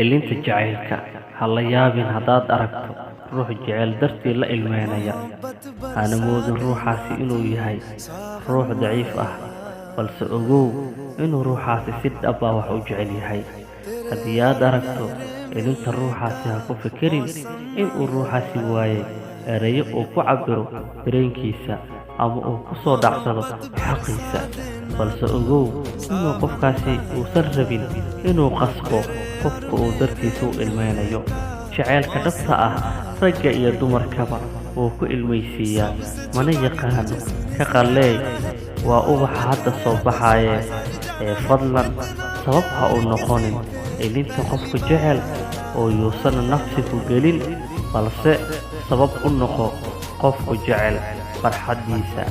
ilinta jacaylka ha la yaabin haddaad aragto ruux jecel dartii la ilmeynaya. Hana moodin ruuxaasi inuu yahay ruux daciif ah, balse ogow inuu ruuxaasi si dhab ah wax u jecel yahay. Haddii aad aragto ilinta ruuxaasi, ha ku fikirin inuu ruuxaasi waayay erayo uu ku cabbiro dareenkiisa ama uu ku soo dhacsado xaqiisa, balse ogow inuu qofkaasi uusan rabin inuu qasbo qofka uu dartiisa u ilmeynayo. Jacaylka dhabta ah ragga iyo dumarkaba wuu ku ilmaysiiyaa, mana yaqaano ka qalleey. Waa ubaxa hadda soo baxaya ee fadlan sabab ha u noqonin ilinta qofka jecel, oo yuusan nafsigu gelin, balse sabab u noqo qofku jecel farxaddiisa.